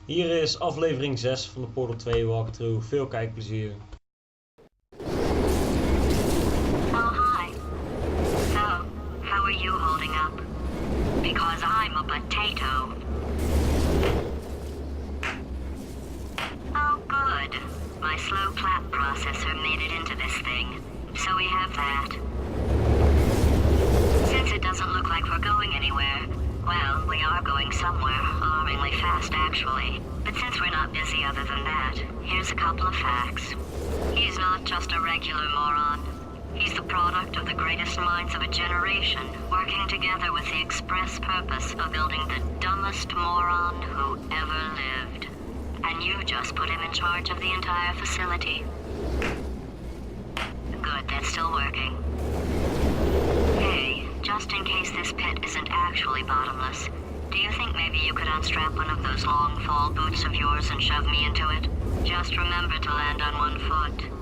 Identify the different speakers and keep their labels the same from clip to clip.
Speaker 1: Hier is aflevering 6 van de Portal 2 walkthrough. Veel kijkplezier.
Speaker 2: Oh, hi. So, how are you holding up? Because I'm a potato. Oh, good. My slow clap processor made it into this thing. So we have that. Since it doesn't look like we're going anywhere, well, we are going somewhere, alarmingly fast actually. But since we're not busy other than that, here's a couple of facts. He's not just a regular moron. He's the product of the greatest minds of a generation, working together with the express purpose of building the dumbest moron who ever lived. And you just put him in charge of the entire facility. Good, that's still working. Hey, just in case this pit isn't actually bottomless, do you think maybe you could unstrap one of those long fall boots of yours and shove me into it? Just remember to land on one foot.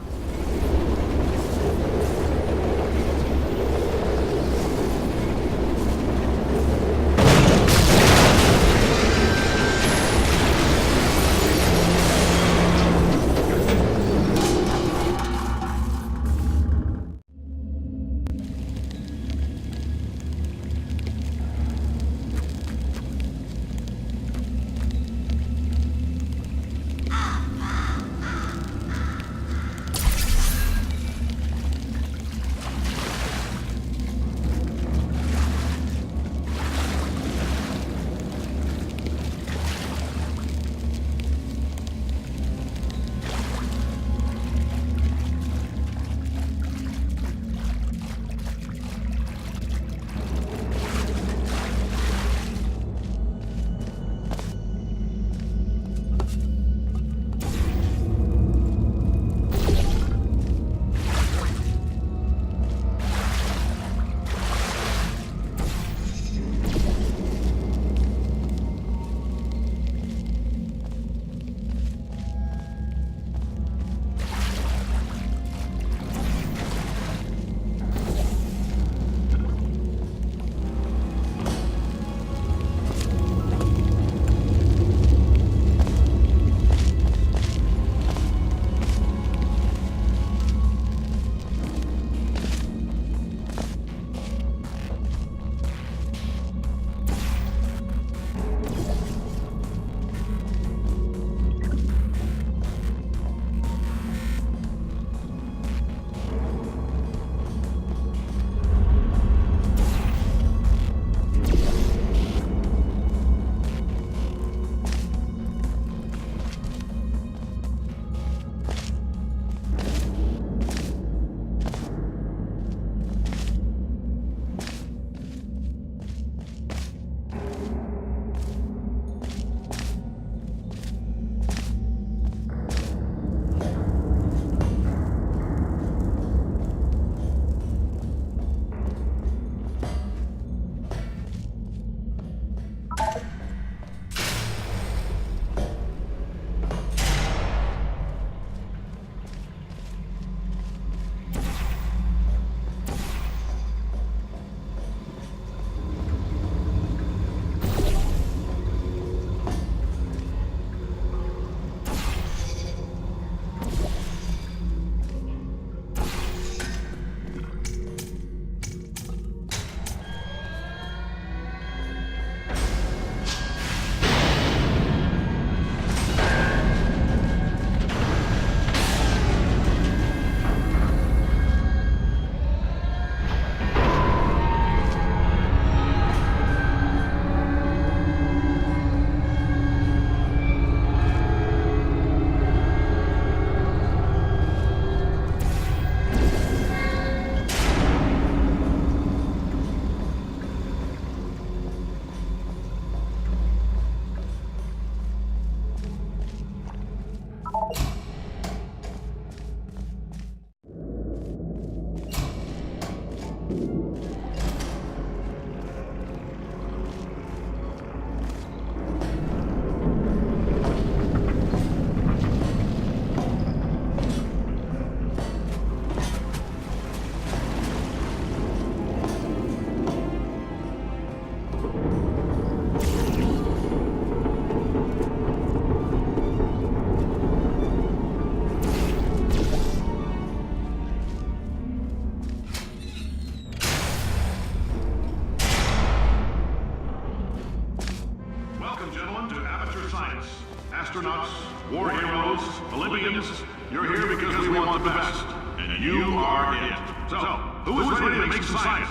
Speaker 3: That's your science. Astronauts, war heroes, Olympians, you're here because we want the best. And you are it. So, who is ready to make some science?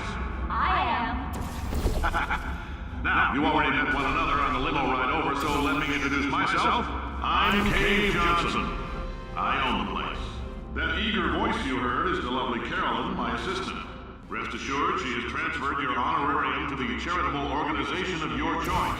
Speaker 4: I am.
Speaker 3: Now, you already met one another on the limo ride over, so let me introduce myself. I'm Cave Johnson. I own the place. That eager voice you heard is the lovely Carolyn, my assistant. Rest assured, she has transferred your honorarium to the charitable organization of your choice.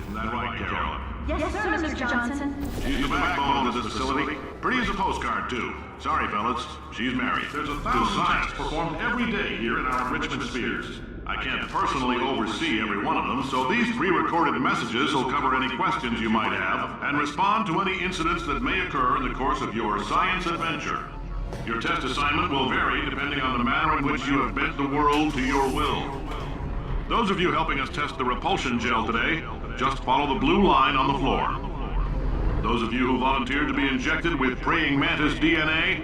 Speaker 3: Isn't that right, Carolyn?
Speaker 4: Yes, sir, Mr. Johnson.
Speaker 3: She's the backbone of this facility. Pretty as a postcard, too. Sorry, fellas. She's married. There's 1,000 tests performed every day here in our enrichment spheres. I can't personally oversee every one of them, so these pre-recorded messages will cover any questions you might have and respond to any incidents that may occur in the course of your science adventure. Your test assignment will vary depending on the manner in which you have bent the world to your will. Those of you helping us test the repulsion gel today, just follow the blue line on the floor. Those of you who volunteered to be injected with praying mantis DNA,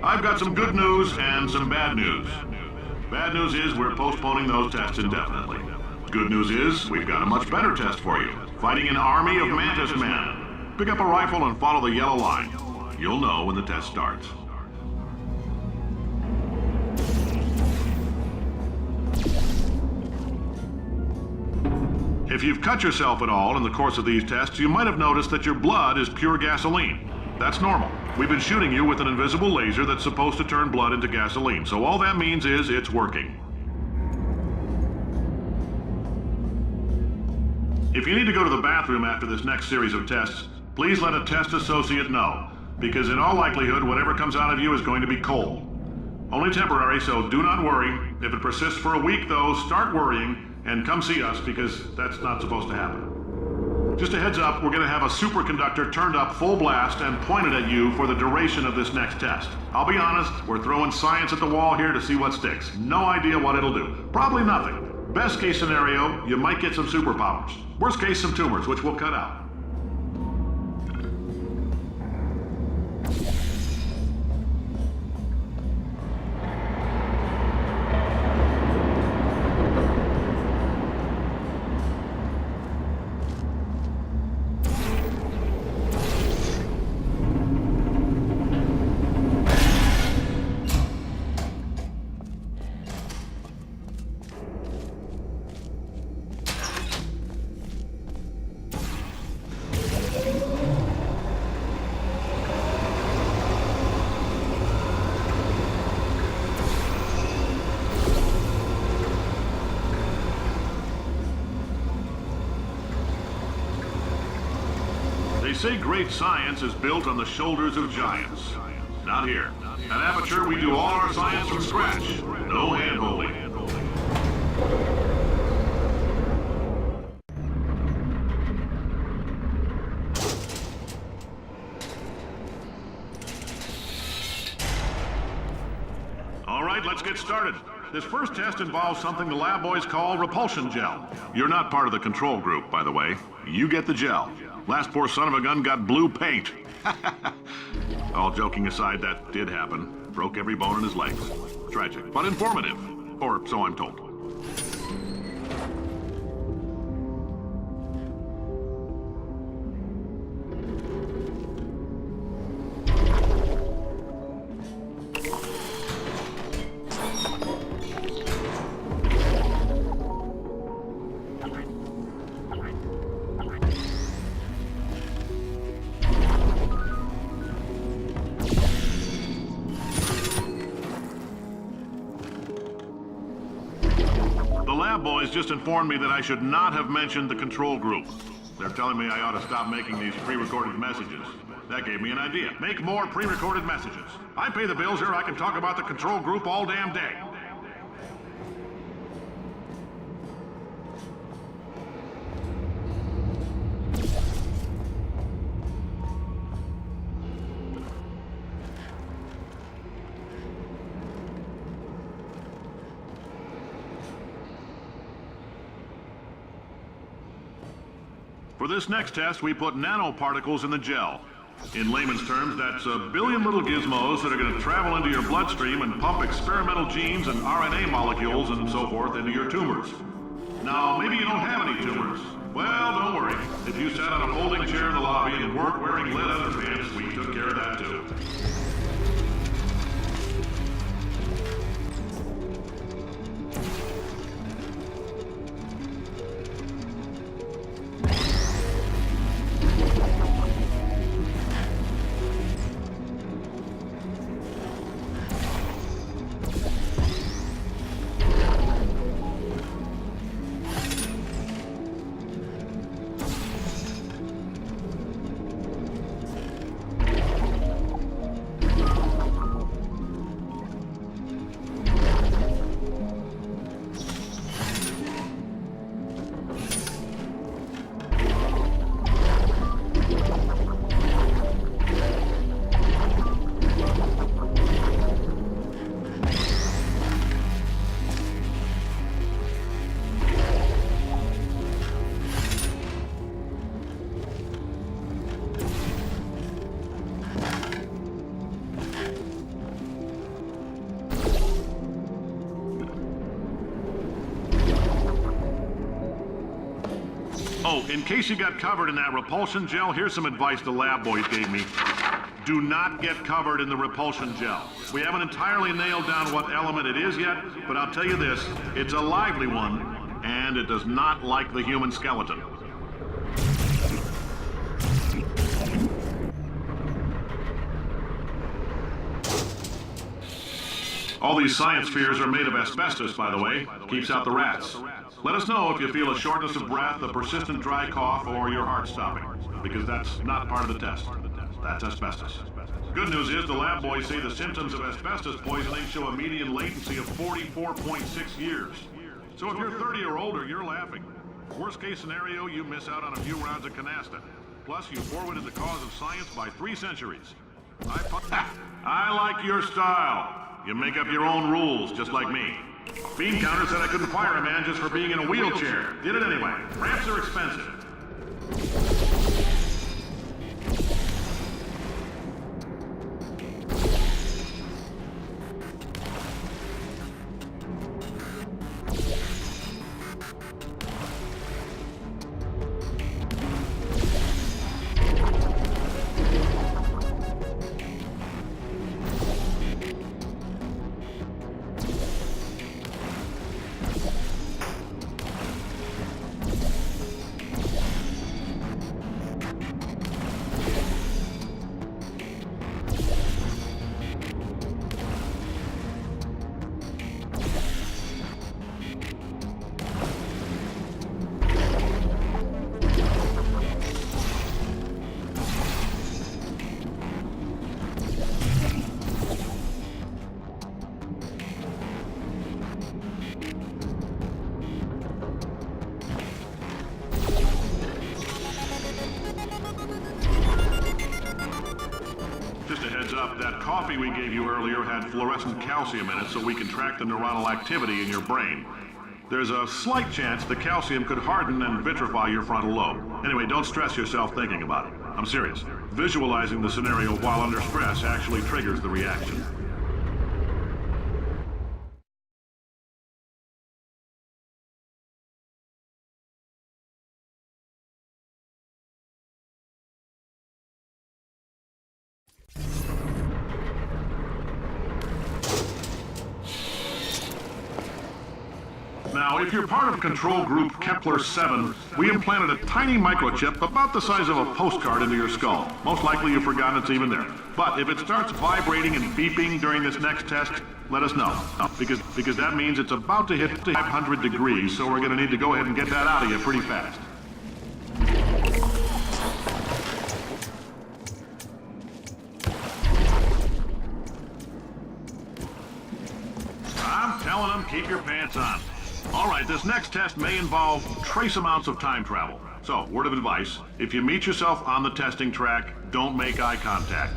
Speaker 3: I've got some good news and some bad news. Bad news is we're postponing those tests indefinitely. Good news is we've got a much better test for you. Fighting an army of mantis men. Pick up a rifle and follow the yellow line. You'll know when the test starts. If you've cut yourself at all in the course of these tests, you might have noticed that your blood is pure gasoline. That's normal. We've been shooting you with an invisible laser that's supposed to turn blood into gasoline, so all that means is it's working. If you need to go to the bathroom after this next series of tests, please let a test associate know, because in all likelihood, whatever comes out of you is going to be coal. Only temporary, so do not worry. If it persists for a week, though, start worrying and come see us, because that's not supposed to happen. Just a heads up, we're going to have a superconductor turned up full blast and pointed at you for the duration of this next test. I'll be honest, we're throwing science at the wall here to see what sticks. No idea what it'll do. Probably nothing. Best case scenario, you might get some superpowers. Worst case, some tumors, which we'll cut out. They say great science is built on the shoulders of giants. Not here. At Aperture, we do all our science from scratch. No hand-holding. All right, let's get started. This first test involves something the lab boys call repulsion gel. You're not part of the control group, by the way. You get the gel. Last poor son of a gun got blue paint. All joking aside, that did happen. Broke every bone in his legs. Tragic, but informative. Or so I'm told. Boys just informed me that I should not have mentioned the control group. They're telling me I ought to stop making these pre-recorded messages. That gave me an idea. Make more pre-recorded messages. I pay the bills here, I can talk about the control group all damn day. For this next test, we put nanoparticles in the gel. In layman's terms, that's a billion little gizmos that are going to travel into your bloodstream and pump experimental genes and RNA molecules and so forth into your tumors. Now, maybe you don't have any tumors, Well, don't worry. If you sat on a folding chair in the lobby and weren't wearing lead underpants, we took care of that too. Oh, in case you got covered in that repulsion gel, here's some advice the lab boys gave me. Do not get covered in the repulsion gel. We haven't entirely nailed down what element it is yet, but I'll tell you this, it's a lively one, and it does not like the human skeleton. All these science spheres are made of asbestos, by the way. Keeps out the rats. Let us know if you feel a shortness of breath, a persistent dry cough, or your heart stopping, because that's not part of the test. That's asbestos. Good news is the lab boys say the symptoms of asbestos poisoning show a median latency of 44.6 years. So if you're 30 or older, you're laughing. Worst case scenario, you miss out on a few rounds of canasta. Plus, you forwarded the cause of science by 3 centuries. I like your style. You make up your own rules, just like me. Bean Counter said I couldn't fire a man just for being in a wheelchair. Did it anyway. Ramps are expensive. That coffee we gave you earlier had fluorescent calcium in it, so we can track the neuronal activity in your brain. There's a slight chance the calcium could harden and vitrify your frontal lobe. Anyway, don't stress yourself thinking about it. I'm serious. Visualizing the scenario while under stress actually triggers the reaction. Now, if you're part of Control Group Kepler-7, we implanted a tiny microchip about the size of a postcard into your skull. Most likely you've forgotten it's even there. But if it starts vibrating and beeping during this next test, let us know. Because that means it's about to hit 500 degrees, so we're going to need to go ahead and get that out of you pretty fast. I'm telling them, keep your pants on. All right, this next test may involve trace amounts of time travel. So, word of advice, if you meet yourself on the testing track, don't make eye contact.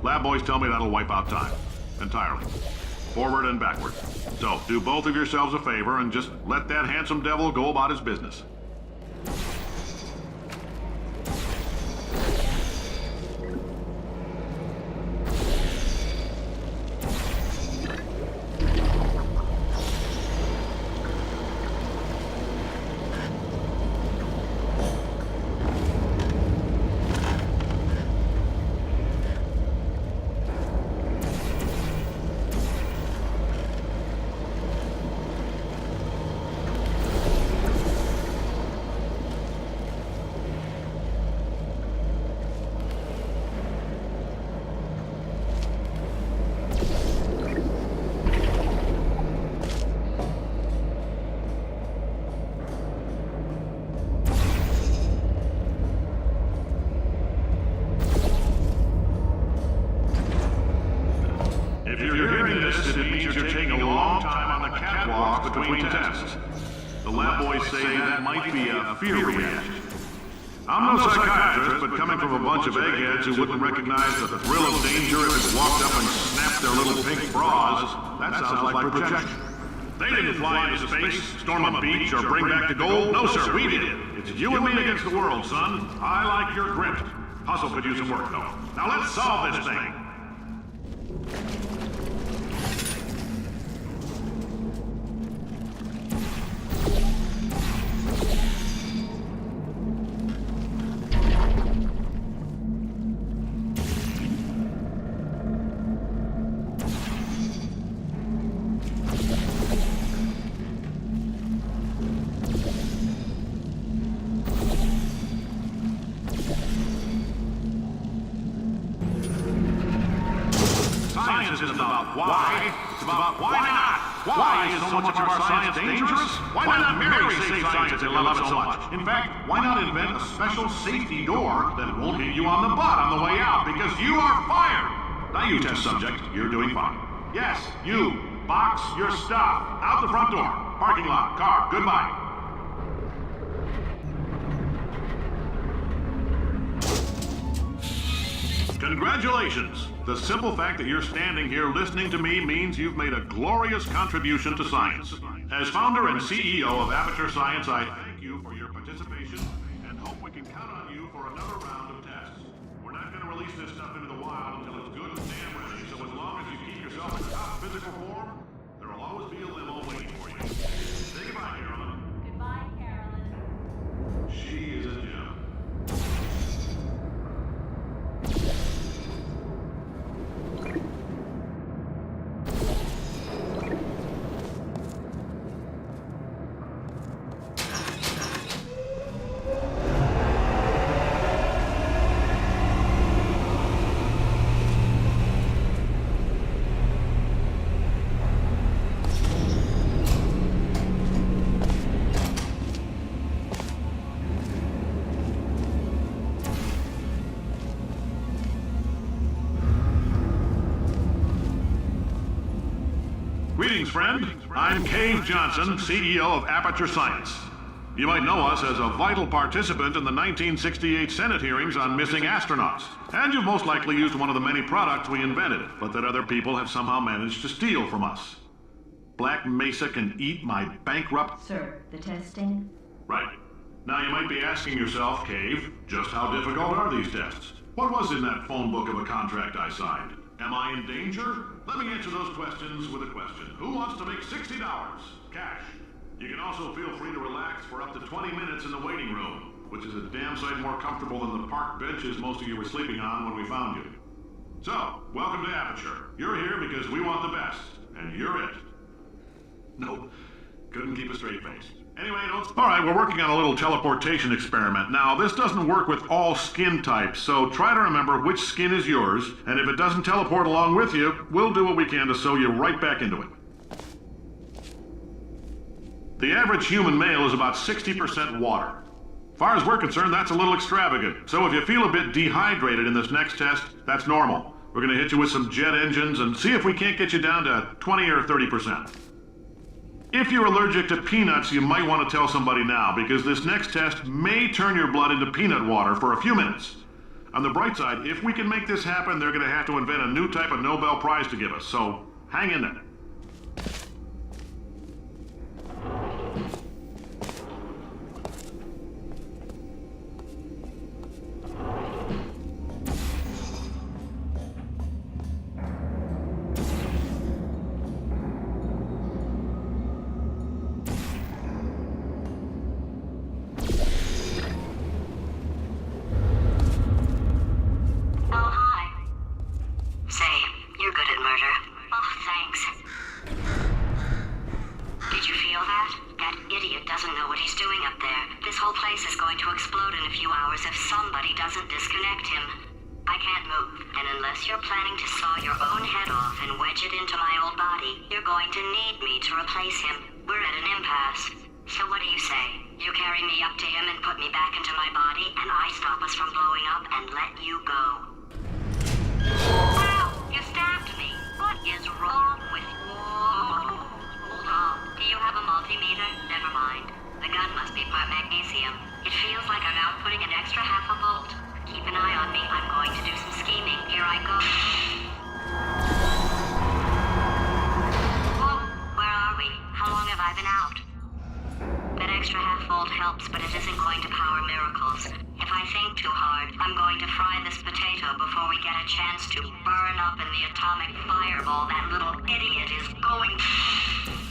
Speaker 3: Lab boys tell me that'll wipe out time. Entirely. Forward and backward. So, do both of yourselves a favor and just let that handsome devil go about his business. If you're hearing this, it means you're taking a long time on the catwalk between tests. The lab boys say that might be a fear reaction. I'm no psychiatrist, but coming from a bunch of eggheads who wouldn't recognize the thrill of danger if it walked up and snapped their little pink bras, that sounds like projection. They didn't fly into space, storm a beach, or bring back the gold. No, sir, we did. It's you and me against the world, son. I like your grit. Hustle could use some work, though. Now let's solve this thing. Science isn't about why, it's about why not. Why is so much of our science dangerous? Why not Mary save science and love it so much? In fact, why not invent a special safety door that won't hit you on the butt on the way out because you are fired? Now you test subject, you're doing fine. Yes, you, box your stuff. Out the front door. Parking lot, car, goodbye. Congratulations! The simple fact that you're standing here listening to me means you've made a glorious contribution to science. As founder and CEO of Aperture Science, I thank you for your participation and hope we can count on you for another round of tests. We're not going to release this stuff into the wild until it's good and damn ready, so as long as you keep yourself in top physical form, there will always be a limo waiting for you. Say goodbye, Carolyn.
Speaker 4: Goodbye, Carolyn.
Speaker 3: She is a gem. Greetings, friend. I'm Cave Johnson, CEO of Aperture Science. You might know us as a vital participant in the 1968 Senate hearings on missing astronauts. And you've most likely used one of the many products we invented, but that other people have somehow managed to steal from us. Black Mesa can eat my bankrupt...
Speaker 5: Sir, the testing?
Speaker 3: Right. Now you might be asking yourself, Cave, just how difficult are these tests? What was in that phone book of a contract I signed? Am I in danger? Let me answer those questions with a question. Who wants to make $60? Cash. You can also feel free to relax for up to 20 minutes in the waiting room, which is a damn sight more comfortable than the park benches most of you were sleeping on when we found you. So, welcome to Aperture. You're here because we want the best, and you're it. Nope. Couldn't keep a straight face. Anyway, Alright, we're working on a little teleportation experiment. Now, this doesn't work with all skin types, so try to remember which skin is yours, and if it doesn't teleport along with you, we'll do what we can to sew you right back into it. The average human male is about 60% water. As far as we're concerned, that's a little extravagant. So if you feel a bit dehydrated in this next test, that's normal. We're gonna hit you with some jet engines and see if we can't get you down to 20 or 30%. If you're allergic to peanuts, you might want to tell somebody now, because this next test may turn your blood into peanut water for a few minutes. On the bright side, if we can make this happen, they're going to have to invent a new type of Nobel Prize to give us, so hang in there.
Speaker 2: You stabbed me. What is capacity part magnesium. It feels like I'm outputting an extra half a volt. Keep an eye on me. I'm going to do some scheming. Here I go. Whoa, where are we? How long have I been out? That extra half volt helps, but it isn't going to power miracles. If I think too hard, I'm going to fry this potato before we get a chance to burn up in the atomic fireball that little idiot is going to...